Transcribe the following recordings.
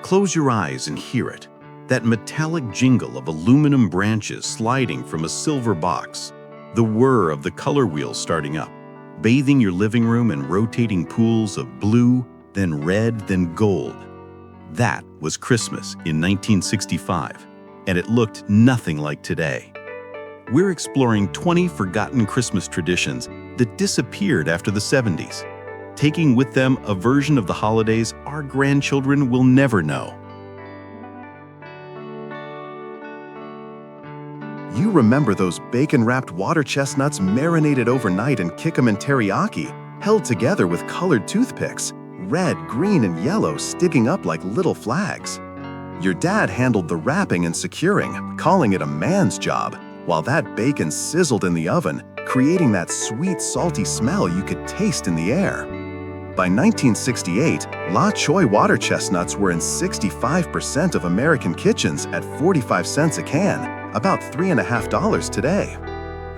Close your eyes and hear it. That metallic jingle of aluminum branches sliding from a silver box. The whir of the color wheel starting up, bathing your living room in rotating pools of blue, then red, then gold. That was Christmas in 1965, and it looked nothing like today. We're exploring 20 forgotten Christmas traditions that disappeared after the 70s, taking with them a version of the holidays our grandchildren will never know. You remember those bacon-wrapped water chestnuts marinated overnight in kick 'em and teriyaki, held together with colored toothpicks, red, green, and yellow sticking up like little flags. Your dad handled the wrapping and securing, calling it a man's job, while that bacon sizzled in the oven, creating that sweet, salty smell you could taste in the air. By 1968, La Choy water chestnuts were in 65% of American kitchens at 45 cents a can, about $3.50 today.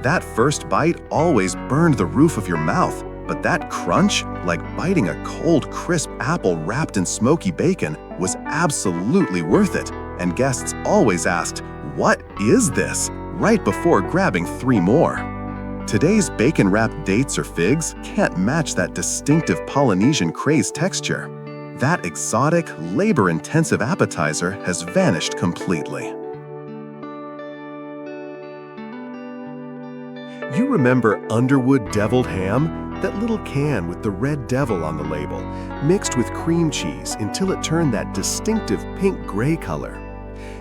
That first bite always burned the roof of your mouth, but that crunch, like biting a cold, crisp apple wrapped in smoky bacon, was absolutely worth it, and guests always asked, "What is this?" right before grabbing 3 more. Today's bacon-wrapped dates or figs can't match that distinctive Polynesian craze texture. That exotic, labor-intensive appetizer has vanished completely. You remember Underwood deviled ham? That little can with the red devil on the label, mixed with cream cheese until it turned that distinctive pink-gray color.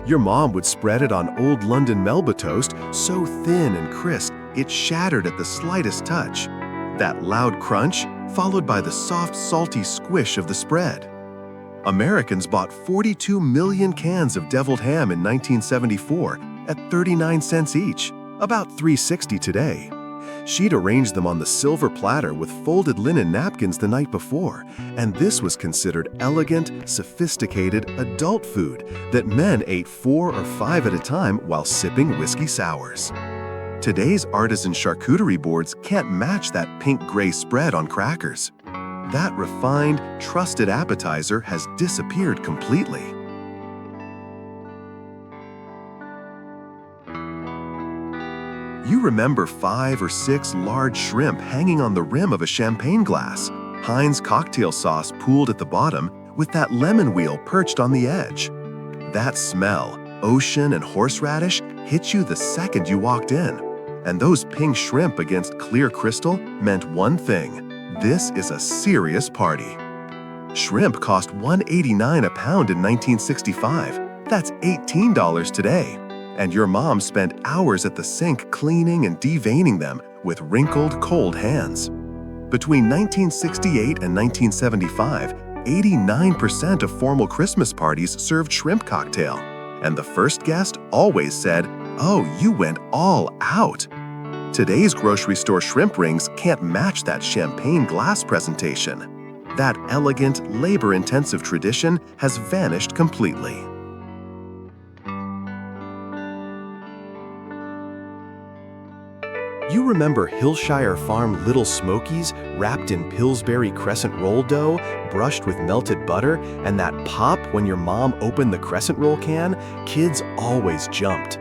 Your mom would spread it on old London Melba toast so thin and crisp it shattered at the slightest touch. That loud crunch, followed by the soft, salty squish of the spread. Americans bought 42 million cans of deviled ham in 1974 at 39 cents each, about $3.60 today. She'd arranged them on the silver platter with folded linen napkins the night before, and this was considered elegant, sophisticated adult food that men ate 4 or 5 at a time while sipping whiskey sours. Today's artisan charcuterie boards can't match that pink-gray spread on crackers. That refined, trusted appetizer has disappeared completely. You remember 5 or 6 large shrimp hanging on the rim of a champagne glass, Heinz cocktail sauce pooled at the bottom with that lemon wheel perched on the edge. That smell, ocean and horseradish, hit you the second you walked in. And those pink shrimp against clear crystal meant one thing: this is a serious party. Shrimp cost $1.89 a pound in 1965. That's $18 today. And your mom spent hours at the sink cleaning and deveining them with wrinkled, cold hands. Between 1968 and 1975, 89% of formal Christmas parties served shrimp cocktail, and the first guest always said, "Oh, you went all out." Today's grocery store shrimp rings can't match that champagne glass presentation. That elegant, labor-intensive tradition has vanished completely. You remember Hillshire Farm Little Smokies wrapped in Pillsbury crescent roll dough, brushed with melted butter, and that pop when your mom opened the crescent roll can? Kids always jumped.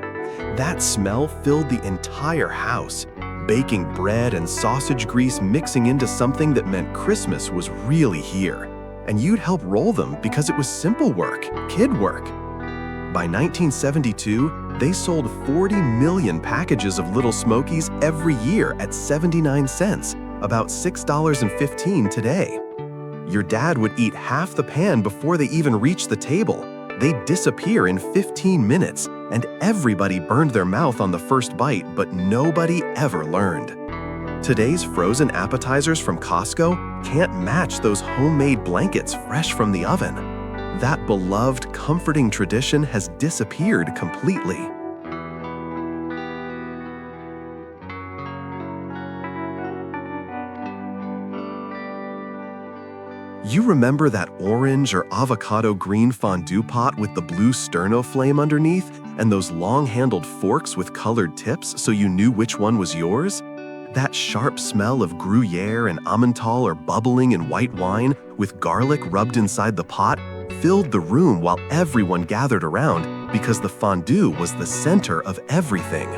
That smell filled the entire house, baking bread and sausage grease mixing into something that meant Christmas was really here. And you'd help roll them because it was simple work, kid work. By 1972, they sold 40 million packages of Little Smokies every year at 79 cents, about $6.15 today. Your dad would eat half the pan before they even reached the table. They'd disappear in 15 minutes, and everybody burned their mouth on the first bite, but nobody ever learned. Today's frozen appetizers from Costco can't match those homemade blankets fresh from the oven. That beloved, comforting tradition has disappeared completely. You remember that orange or avocado green fondue pot with the blue sterno flame underneath and those long-handled forks with colored tips so you knew which one was yours? That sharp smell of Gruyere and Emmental or bubbling in white wine with garlic rubbed inside the pot, filled the room while everyone gathered around because the fondue was the center of everything.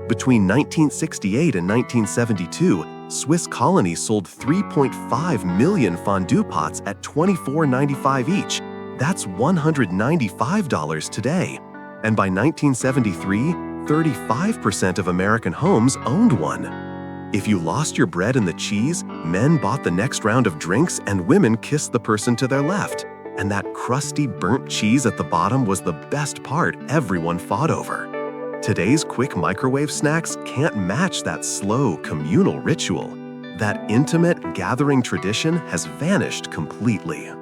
Between 1968 and 1972, Swiss colonies sold 3.5 million fondue pots at $24.95 each. That's $195 today. And by 1973, 35% of American homes owned one. If you lost your bread and the cheese, men bought the next round of drinks and women kissed the person to their left. And that crusty, burnt cheese at the bottom was the best part everyone fought over. Today's quick microwave snacks can't match that slow, communal ritual. That intimate, gathering tradition has vanished completely.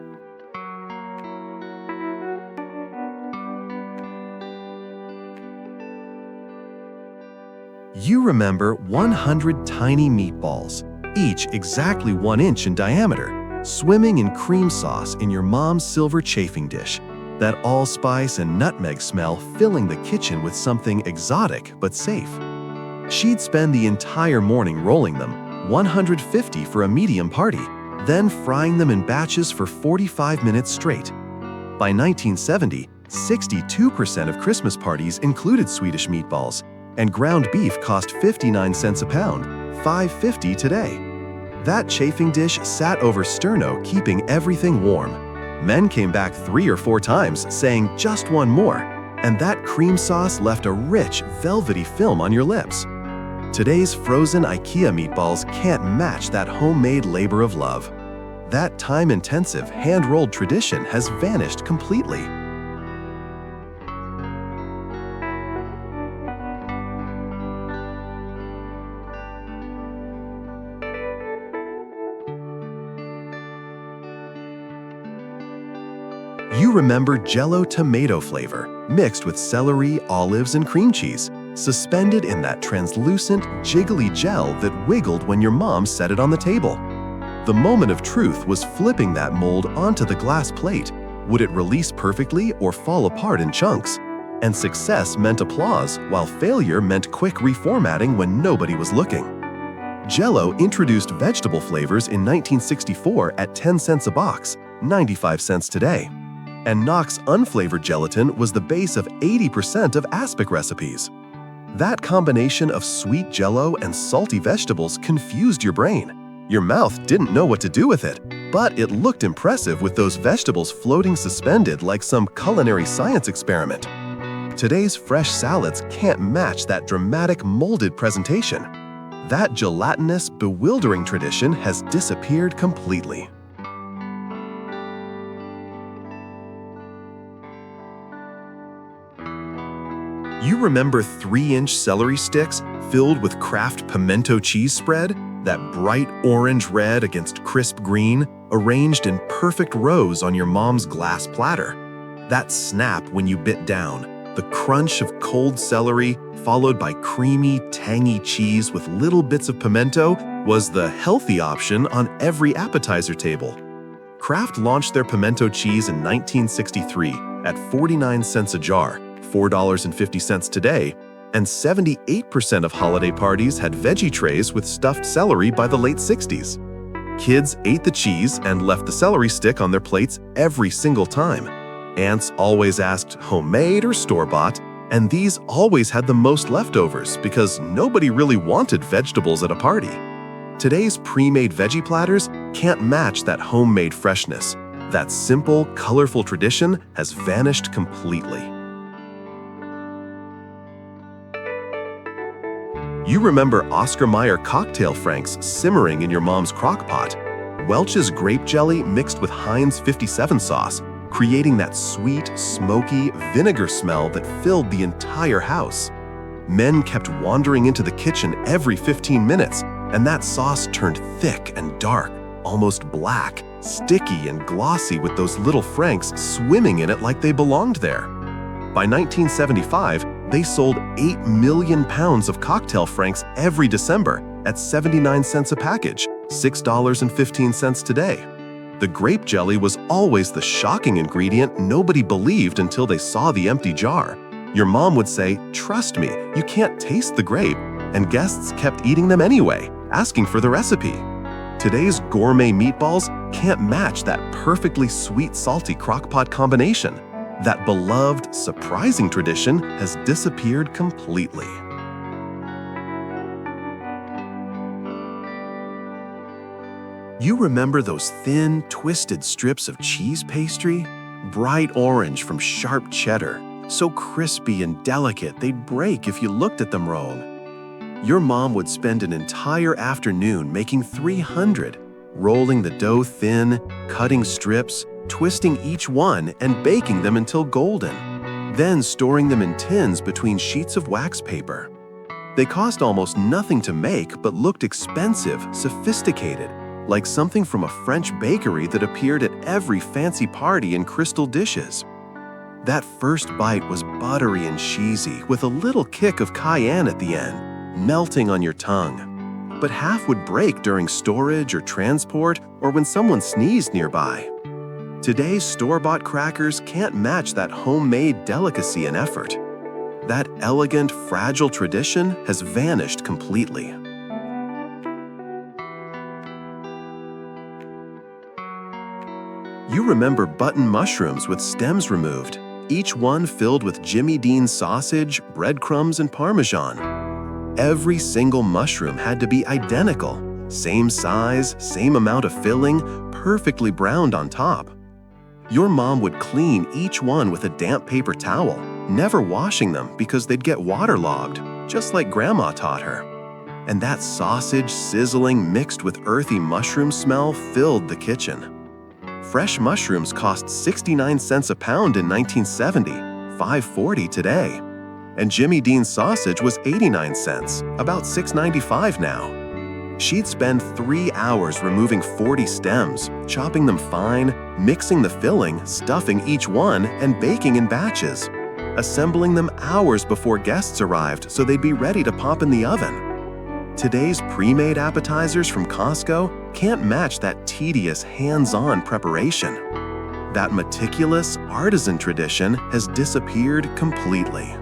You remember 100 tiny meatballs, each exactly 1 inch in diameter, swimming in cream sauce in your mom's silver chafing dish. That allspice and nutmeg smell filling the kitchen with something exotic but safe. She'd spend the entire morning rolling them, 150 for a medium party, then frying them in batches for 45 minutes straight. By 1970, 62% of Christmas parties included Swedish meatballs, and ground beef cost 59 cents a pound, $5.50 today. That chafing dish sat over sterno, keeping everything warm. Men came back 3 or 4 times, saying just one more, and that cream sauce left a rich, velvety film on your lips. Today's frozen IKEA meatballs can't match that homemade labor of love. That time-intensive, hand-rolled tradition has vanished completely. You remember Jell-O tomato flavor, mixed with celery, olives, and cream cheese, suspended in that translucent, jiggly gel that wiggled when your mom set it on the table. The moment of truth was flipping that mold onto the glass plate. Would it release perfectly or fall apart in chunks? And success meant applause, while failure meant quick reformatting when nobody was looking. Jell-O introduced vegetable flavors in 1964 at 10 cents a box, 95 cents today. And Knox unflavored gelatin was the base of 80% of aspic recipes. That combination of sweet Jell-O and salty vegetables confused your brain. Your mouth didn't know what to do with it, but it looked impressive with those vegetables floating suspended like some culinary science experiment. Today's fresh salads can't match that dramatic molded presentation. That gelatinous, bewildering tradition has disappeared completely. You remember 3-inch celery sticks filled with Kraft pimento cheese spread? That bright orange red against crisp green, arranged in perfect rows on your mom's glass platter. That snap when you bit down, the crunch of cold celery followed by creamy, tangy cheese with little bits of pimento was the healthy option on every appetizer table. Kraft launched their pimento cheese in 1963 at 49 cents a jar, $4.50 today, and 78% of holiday parties had veggie trays with stuffed celery by the late 60s. Kids ate the cheese and left the celery stick on their plates every single time. Aunts always asked homemade or store-bought, and these always had the most leftovers because nobody really wanted vegetables at a party. Today's pre-made veggie platters can't match that homemade freshness. That simple, colorful tradition has vanished completely. You remember Oscar Mayer cocktail franks simmering in your mom's crock pot, Welch's grape jelly mixed with Heinz 57 sauce, creating that sweet, smoky vinegar smell that filled the entire house. Men kept wandering into the kitchen every 15 minutes, and that sauce turned thick and dark, almost black, sticky and glossy with those little franks swimming in it like they belonged there. By 1975, they sold 8 million pounds of cocktail franks every December at 79 cents a package, $6.15 today. The grape jelly was always the shocking ingredient nobody believed until they saw the empty jar. Your mom would say, "Trust me, you can't taste the grape," and guests kept eating them anyway, asking for the recipe. Today's gourmet meatballs can't match that perfectly sweet, salty crock-pot combination. That beloved, surprising tradition has disappeared completely. You remember those thin, twisted strips of cheese pastry? Bright orange from sharp cheddar, so crispy and delicate they'd break if you looked at them roll. Your mom would spend an entire afternoon making 300, rolling the dough thin, cutting strips, twisting each one and baking them until golden, then storing them in tins between sheets of wax paper. They cost almost nothing to make but looked expensive, sophisticated, like something from a French bakery that appeared at every fancy party in crystal dishes. That first bite was buttery and cheesy with a little kick of cayenne at the end, melting on your tongue. But half would break during storage or transport or when someone sneezed nearby. Today's store-bought crackers can't match that homemade delicacy and effort. That elegant, fragile tradition has vanished completely. You remember button mushrooms with stems removed, each one filled with Jimmy Dean sausage, breadcrumbs, and Parmesan. Every single mushroom had to be identical, same size, same amount of filling, perfectly browned on top. Your mom would clean each one with a damp paper towel, never washing them because they'd get waterlogged, just like Grandma taught her. And that sausage sizzling mixed with earthy mushroom smell filled the kitchen. Fresh mushrooms cost 69 cents a pound in 1970, $5.40 today. And Jimmy Dean sausage was 89 cents, about $6.95 now. She'd spend 3 hours removing 40 stems, chopping them fine, mixing the filling, stuffing each one, and baking in batches, assembling them hours before guests arrived so they'd be ready to pop in the oven. Today's pre-made appetizers from Costco can't match that tedious, hands-on preparation. That meticulous, artisan tradition has disappeared completely.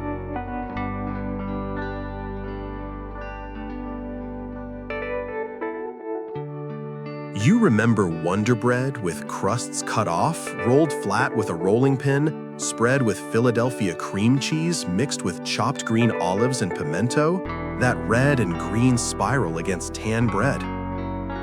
You remember Wonder Bread with crusts cut off, rolled flat with a rolling pin, spread with Philadelphia cream cheese mixed with chopped green olives and pimento, that red and green spiral against tan bread.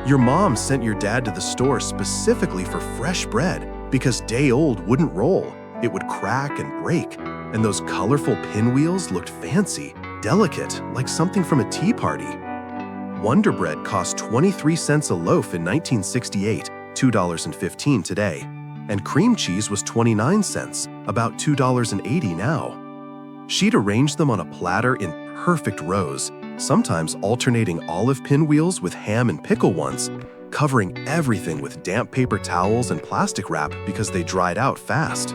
Your mom sent your dad to the store specifically for fresh bread because day-old wouldn't roll, it would crack and break, and those colorful pinwheels looked fancy, delicate, like something from a tea party. Wonder Bread cost 23 cents a loaf in 1968, $2.15 today, and cream cheese was 29 cents, about $2.80 now. She'd arrange them on a platter in perfect rows, sometimes alternating olive pinwheels with ham and pickle ones, covering everything with damp paper towels and plastic wrap because they dried out fast.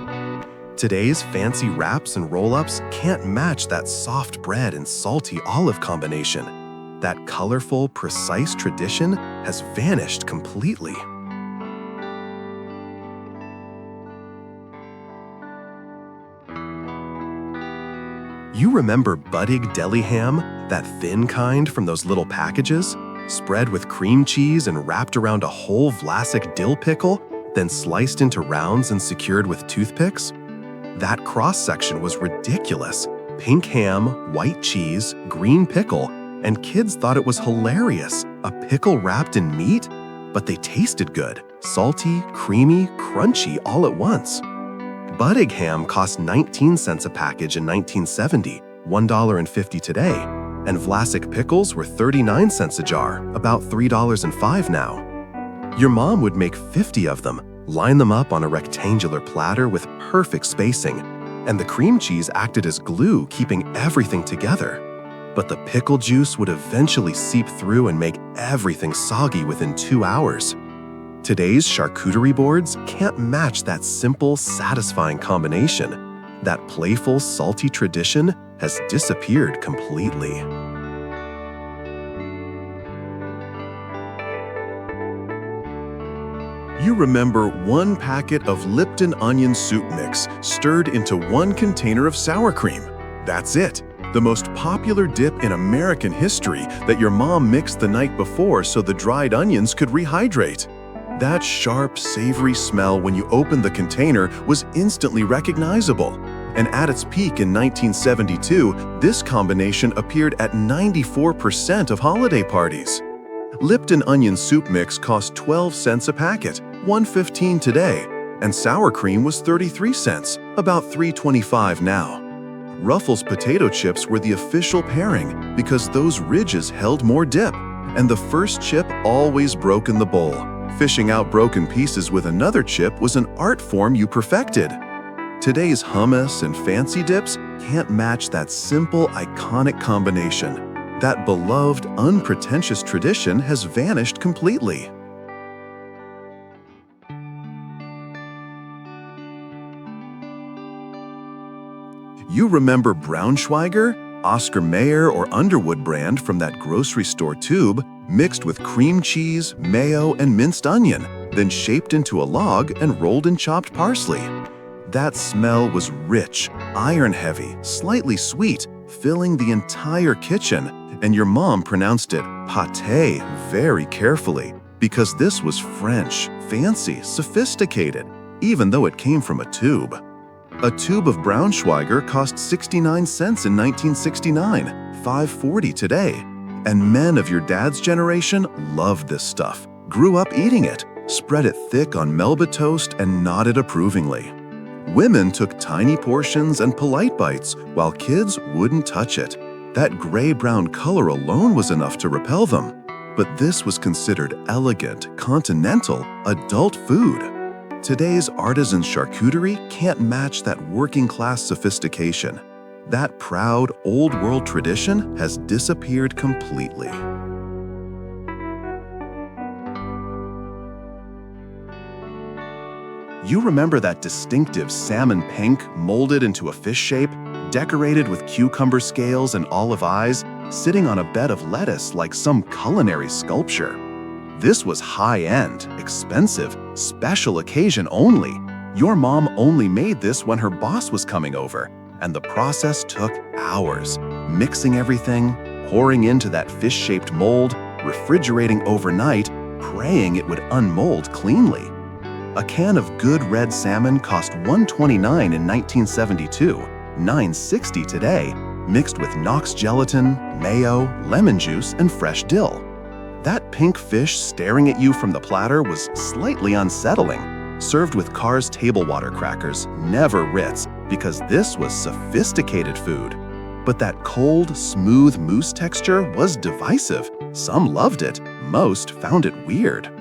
Today's fancy wraps and roll-ups can't match that soft bread and salty olive combination. That colorful, precise tradition has vanished completely. You remember Buddig deli ham, that thin kind from those little packages, spread with cream cheese and wrapped around a whole Vlasic dill pickle, then sliced into rounds and secured with toothpicks? That cross-section was ridiculous. Pink ham, white cheese, green pickle, and kids thought it was hilarious, a pickle wrapped in meat, but they tasted good, salty, creamy, crunchy all at once. Buddig ham cost 19 cents a package in 1970, $1.50 today, and Vlasic pickles were 39 cents a jar, about $3.05 now. Your mom would make 50 of them, line them up on a rectangular platter with perfect spacing, and the cream cheese acted as glue, keeping everything together. But the pickle juice would eventually seep through and make everything soggy within 2 hours. Today's charcuterie boards can't match that simple, satisfying combination. That playful, salty tradition has disappeared completely. You remember one packet of Lipton onion soup mix stirred into one container of sour cream. That's it. The most popular dip in American history that your mom mixed the night before so the dried onions could rehydrate. That sharp, savory smell when you opened the container was instantly recognizable. And at its peak in 1972, this combination appeared at 94% of holiday parties. Lipton onion soup mix cost 12 cents a packet, $1.15 today, and sour cream was 33 cents, about $3.25 now. Ruffles potato chips were the official pairing because those ridges held more dip, and the first chip always broke in the bowl. Fishing out broken pieces with another chip was an art form you perfected. Today's hummus and fancy dips can't match that simple, iconic combination. That beloved, unpretentious tradition has vanished completely. You remember Braunschweiger, Oscar Mayer, or Underwood brand from that grocery store tube, mixed with cream cheese, mayo, and minced onion, then shaped into a log and rolled in chopped parsley. That smell was rich, iron-heavy, slightly sweet, filling the entire kitchen, and your mom pronounced it pâté very carefully because this was French, fancy, sophisticated, even though it came from a tube. A tube of Braunschweiger cost 69 cents in 1969, $5.40 today. And men of your dad's generation loved this stuff, grew up eating it, spread it thick on Melba toast, and nodded approvingly. Women took tiny portions and polite bites, while kids wouldn't touch it. That gray-brown color alone was enough to repel them. But this was considered elegant, continental, adult food. Today's artisan charcuterie can't match that working-class sophistication. That proud, old-world tradition has disappeared completely. You remember that distinctive salmon pink molded into a fish shape, decorated with cucumber scales and olive eyes, sitting on a bed of lettuce like some culinary sculpture? This was high-end, expensive, special occasion only. Your mom only made this when her boss was coming over, and the process took hours. Mixing everything, pouring into that fish-shaped mold, refrigerating overnight, praying it would unmold cleanly. A can of good red salmon cost $1.29 in 1972, $9.60 today, mixed with Knox gelatin, mayo, lemon juice, and fresh dill. That pink fish staring at you from the platter was slightly unsettling, served with Carr's table water crackers, never Ritz, because this was sophisticated food. But that cold, smooth mousse texture was divisive. Some loved it, most found it weird.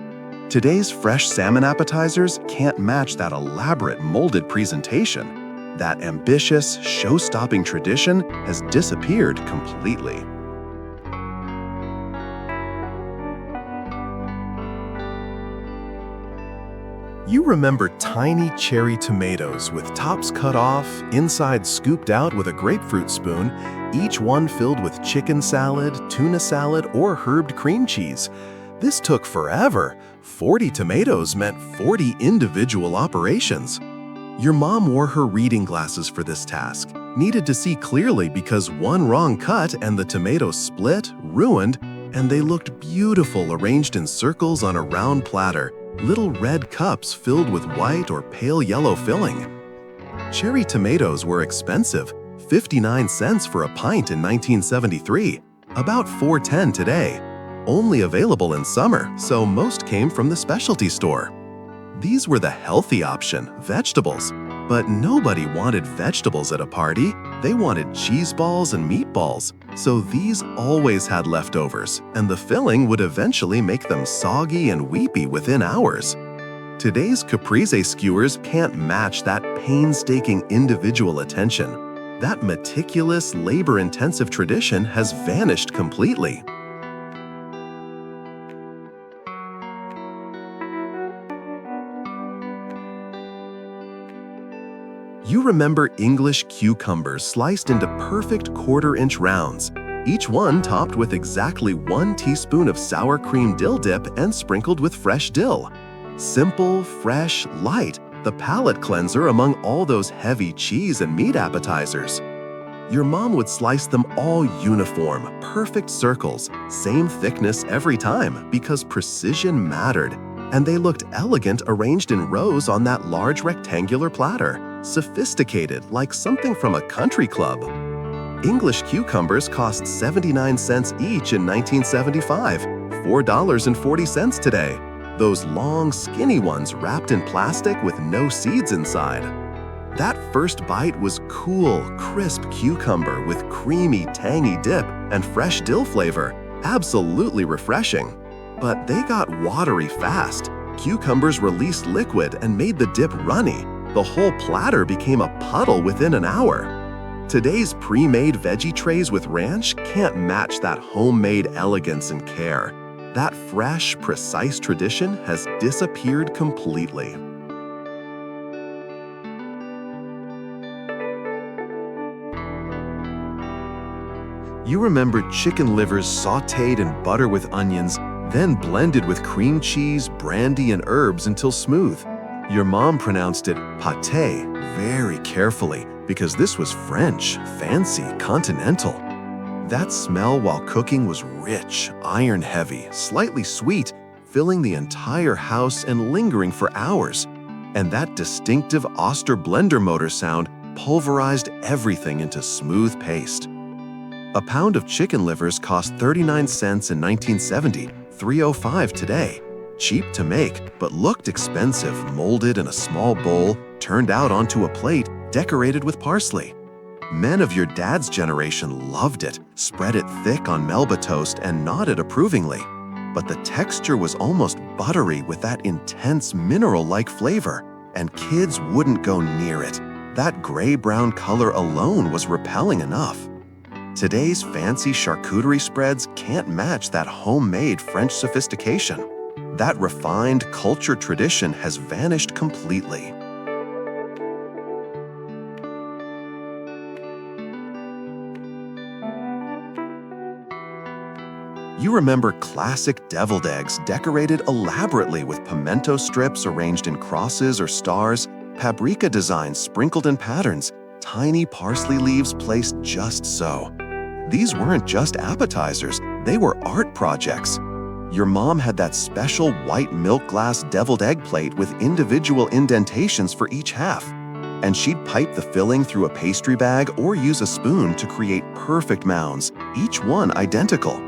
Today's fresh salmon appetizers can't match that elaborate molded presentation. That ambitious, show-stopping tradition has disappeared completely. You remember tiny cherry tomatoes with tops cut off, inside scooped out with a grapefruit spoon, each one filled with chicken salad, tuna salad, or herbed cream cheese. This took forever. 40 tomatoes meant 40 individual operations. Your mom wore her reading glasses for this task, needed to see clearly because one wrong cut and the tomatoes split, ruined, and they looked beautiful arranged in circles on a round platter. Little red cups filled with white or pale yellow filling. Cherry tomatoes were expensive, 59 cents for a pint in 1973, about $4.10 today. Only available in summer, so most came from the specialty store. These were the healthy option, vegetables. But nobody wanted vegetables at a party. They wanted cheese balls and meatballs. So these always had leftovers, and the filling would eventually make them soggy and weepy within hours. Today's caprese skewers can't match that painstaking individual attention. That meticulous, labor-intensive tradition has vanished completely. You remember English cucumbers sliced into perfect quarter-inch rounds, each one topped with exactly 1 teaspoon of sour cream dill dip and sprinkled with fresh dill. Simple, fresh, light, the palate cleanser among all those heavy cheese and meat appetizers. Your mom would slice them all uniform, perfect circles, same thickness every time because precision mattered. And they looked elegant arranged in rows on that large rectangular platter, sophisticated like something from a country club. English cucumbers cost 79 cents each in 1975, $4.40 today. Those long, skinny ones wrapped in plastic with no seeds inside. That first bite was cool, crisp cucumber with creamy, tangy dip and fresh dill flavor. Absolutely refreshing. But they got watery fast. Cucumbers released liquid and made the dip runny. The whole platter became a puddle within an hour. Today's pre-made veggie trays with ranch can't match that homemade elegance and care. That fresh, precise tradition has disappeared completely. You remember chicken livers sautéed in butter with onions, then blended with cream cheese, brandy, and herbs until smooth. Your mom pronounced it pâté very carefully because this was French, fancy, continental. That smell while cooking was rich, iron-heavy, slightly sweet, filling the entire house and lingering for hours. And that distinctive Oster blender motor sound pulverized everything into smooth paste. A pound of chicken livers cost 39 cents in 1970, $3.05 today. Cheap to make, but looked expensive, molded in a small bowl, turned out onto a plate, decorated with parsley. Men of your dad's generation loved it, spread it thick on Melba toast, and nodded approvingly. But the texture was almost buttery with that intense mineral-like flavor, and kids wouldn't go near it. That gray-brown color alone was repelling enough. Today's fancy charcuterie spreads can't match that homemade French sophistication. That refined culture tradition has vanished completely. You remember classic deviled eggs decorated elaborately with pimento strips arranged in crosses or stars, paprika designs sprinkled in patterns, tiny parsley leaves placed just so. These weren't just appetizers, they were art projects. Your mom had that special white milk glass deviled egg plate with individual indentations for each half, and she'd pipe the filling through a pastry bag or use a spoon to create perfect mounds, each one identical.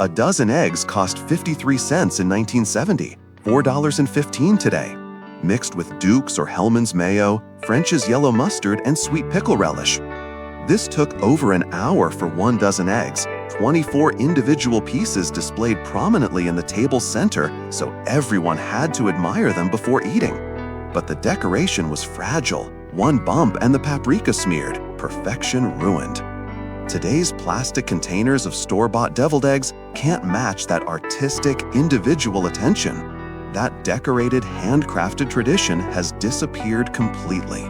A dozen eggs cost 53 cents in 1970, $4.15 today, mixed with Duke's or Hellmann's mayo, French's yellow mustard, and sweet pickle relish. This took over an hour for 1 dozen eggs, 24 individual pieces displayed prominently in the table center, so everyone had to admire them before eating. But the decoration was fragile, one bump and the paprika smeared, perfection ruined. Today's plastic containers of store-bought deviled eggs can't match that artistic, individual attention. That decorated, handcrafted tradition has disappeared completely.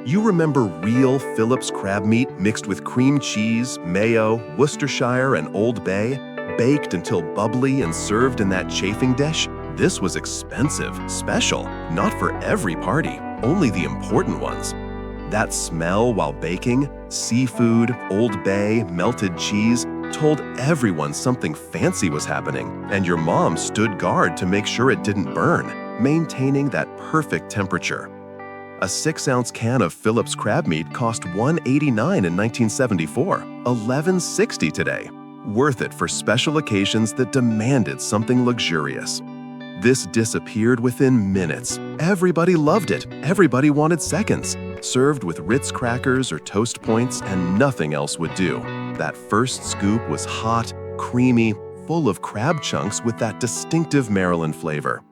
You remember real Phillips crab meat mixed with cream cheese, mayo, Worcestershire, and Old Bay, baked until bubbly and served in that chafing dish? This was expensive, special, not for every party, only the important ones. That smell while baking, seafood, Old Bay, melted cheese, told everyone something fancy was happening, and your mom stood guard to make sure it didn't burn, maintaining that perfect temperature. A 6-ounce can of Phillips crab meat cost $1.89 in 1974, $11.60 today. Worth it for special occasions that demanded something luxurious. This disappeared within minutes. Everybody loved it. Everybody wanted seconds. Served with Ritz crackers or Toast Points, and nothing else would do. That first scoop was hot, creamy, full of crab chunks with that distinctive Maryland flavor.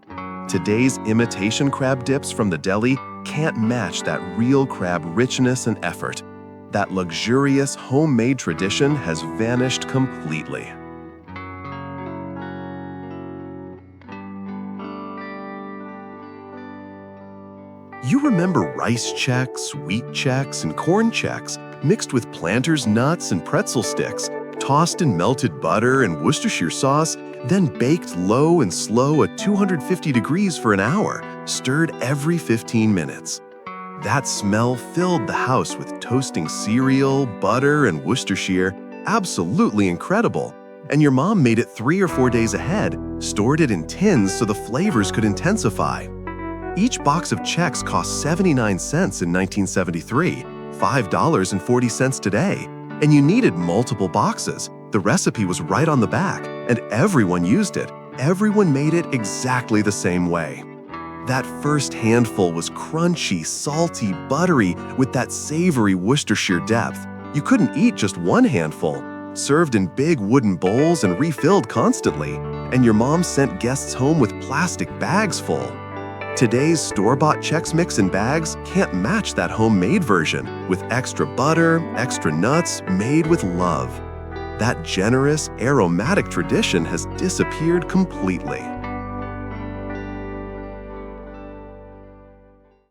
Today's imitation crab dips from the deli can't match that real crab richness and effort. That luxurious homemade tradition has vanished completely. You remember rice checks, wheat checks, and corn checks mixed with Planters nuts and pretzel sticks, tossed in melted butter and Worcestershire sauce, then baked low and slow at 250 degrees for an hour, stirred every 15 minutes. That smell filled the house with toasting cereal, butter, and Worcestershire. Absolutely incredible. And your mom made it 3 or 4 days ahead, stored it in tins so the flavors could intensify. Each box of Chex cost 79 cents in 1973, $5.40 today, and you needed multiple boxes. The recipe was right on the back, and everyone used it. Everyone made it exactly the same way. That first handful was crunchy, salty, buttery, with that savory Worcestershire depth. You couldn't eat just one handful, served in big wooden bowls and refilled constantly, and your mom sent guests home with plastic bags full. Today's store-bought Chex Mix in bags can't match that homemade version, with extra butter, extra nuts, made with love. That generous, aromatic tradition has disappeared completely.